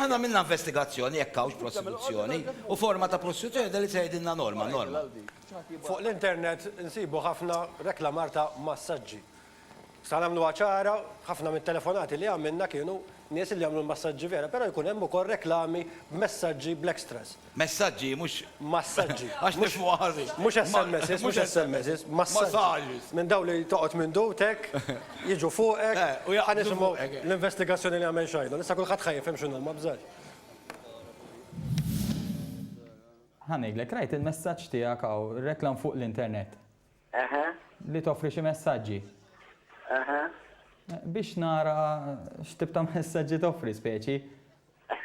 aħna minna investigazzjoni jekk hawnx prostituzzjoni u forma ta' prostituzzjoni li tgħidilna norma. Fuq l-internet nsibu ħafna reklamar ta' massaġġi. Sa nagħmlu ċara, ħafna mit-telefonati li għamilna kienu nies li jagħmlu massaġġi vera, però jkun hemm ukoll reklami b'messaġġi bl-extras. Messaġġi mhux Massaġġi. għax nifhmu ħarri. Mhux SMS, mhux SMS, massaġġi. Minn dawn li toqgħod minn dutek, jiġu fuqek, u jaqbdu ħanisimgħu fuqek. l-investigazzjoni li għamel xajdu. Issa kulħadd ħajjef hemm x'inhu ma bżal. Ħanejlek, rajt il-messaġġ tiegħek hawn reklam fuq l-internet. Li toffri xi messaġġi. Biex nara x'tib ta' messaġġi toffri speċi.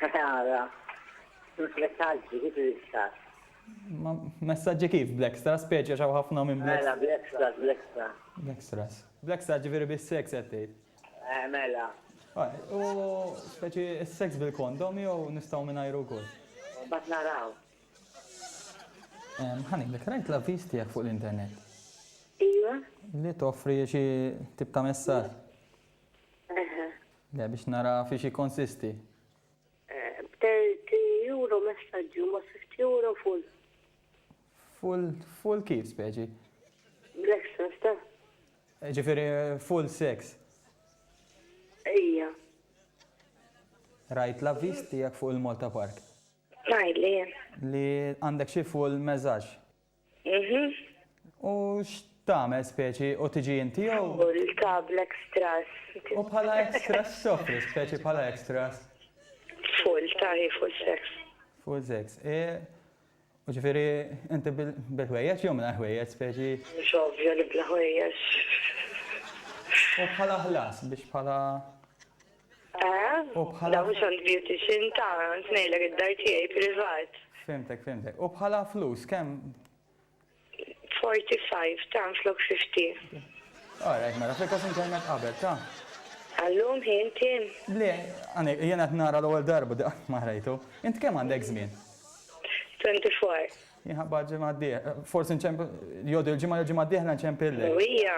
Għara, messaġġi, kif il-istat? Messaġġi kif? Blackstars speċi għaxaw ħafna minn Mela, Blackstars. Blackstars. Blackstars ġifiri bis-sex għattejt. Mela. U speċi s-sex bil-kondom jew nistaw minnajru kol? Bat naraw. Ħanik, rajt la vistijak fuq l-internet. Iwa? Li toffri xi tip ta' messaġġ. Le biex nara fi xi konsisti. 30 euro messaġġi u ma 50 euro full. Full kif speċi? Blackstars ta' Ġifiri full sex. Ija. Rajt la vistijak fuq il-Malta Park. Najli. Li għandek xi full messaġġ. U x'tagħmel speċi u tiġi inti jew? Full ta' Blackstars. U bħala extras soffri speċi bħala extras. Full ta' full sex. Full sex. U ġifiri inti bil-ħwejjeġ jew minna ħwejjeġ speċi? Mux ovvju li bla ħwejjeġ. U bħala ħlas biex bħala. Da mux għand beautician ta' snejlek id-dar tiegħi privat. Fimtek. U bħala flus kemm? 45 ta' flok 50. Alright, mela fil-kas internet qabel ta'. Għallum ħin. Le, għanik, jena t-nara l-ewwel darba da ma rajtu. Int kemm għandek żmien? 24. Jħabba ġimgħa d-dieħla. Forsi nċempel, jodu l-ġimgħa d-dieħla nċempillek. Wija.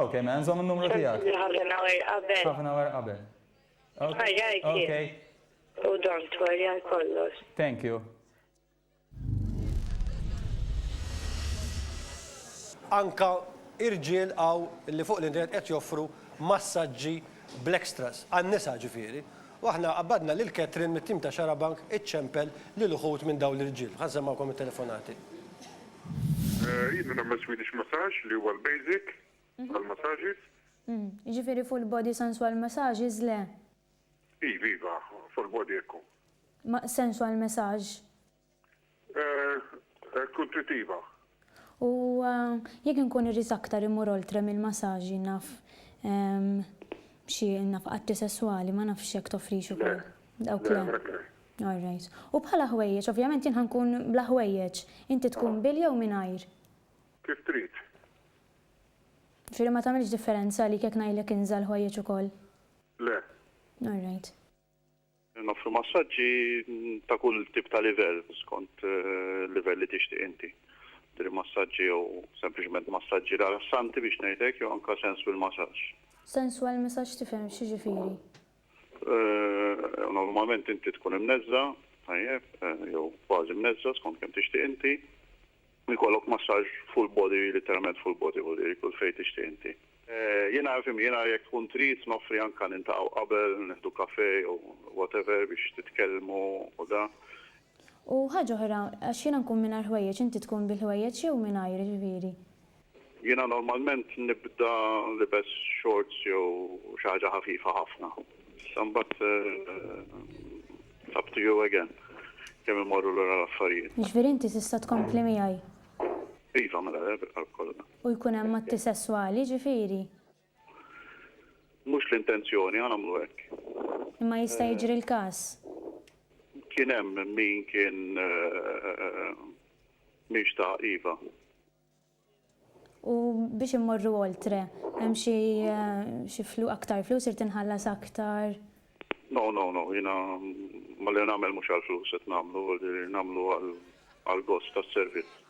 Ok, ma nżomm il-numru tiegħek. Ħafna għar qabel. Ħafna għar qabel. Ħajjajti. Ok, U don't worry għal kollox. thank you. Anka irġiel għaw li fuq l-internet qed joffru massaġġi bl-extras għan-nisa ġifieri. U aħna qabadna lil Catherine mit-tim ta' Xarabank iċċempel lil uħud minn dawn l-irġiel. Ħażemmawkom it-telefonati. Jien nagħmel Swedish massage li huwa l-basic għal-massaġis. Ġifiri full body sensual massages le? Iva, full body ekku. Sensual massage? Kontritiva. U jek nkun irris aktar imur oltre mill-massaġi naf xi nafqatti sessuali ma nafx jekk toffrix ukoll. Dawk le. Alright. U bħala ħwejjeġ, ovvjament jien ħankun bla ħwejjeġ. Inti tkun bil jew mingħajr? Kif trid? Firri ma tagħmilx differenza li jekk ngħidlek inżal ħwejjeġ ukoll. Le. Alright. Noffru massaġġi ta' kull tip ta' livell, skont livell li tixtieq inti. Diri massaġġi jew sempliċement massaġġi rilassanti biex ngħidlek jew anke sensual massaġġ. Sensual massage tifhem xi ġifieri? Normalment inti tkun imneżża, tajjeb, jew kważi mneżża skont kemm tixtieq inti. Ikollok massaġġ full body, literalment full body, kull fejn tixtieq inti. Jiena jekk tkun trid noffri anke nintaqgħu qabel, nieħdu kafè jew whatever biex titkellmu u da. U ħaġa oħra, għax jiena nkun mingħajr ħwejjeġ, inti tkun bil-ħwejjeġ jew mingħajr ġifieri? Jiena normalment nibda libes shorts jew xi ħaġa ħafifa ħafna. Sambat up to you again. Kemm imorru lura l-affarijiet. Ġifieri inti tista' tkompli miegħi? Iva, mela kollha. U jkun hemm atti sesswali ġifieri? Mhux l-intenzjoni nagħmlu hekk. Imma jista' jiġri l-każ. Kien hemm min kien mhix ta' Iva. U biex immorru oltre, hemm xi aktar flus irid inħallas aktar? No, jiena ma li nagħmel mhux għall-flus qed nagħmlu għall-gost tas-servizz.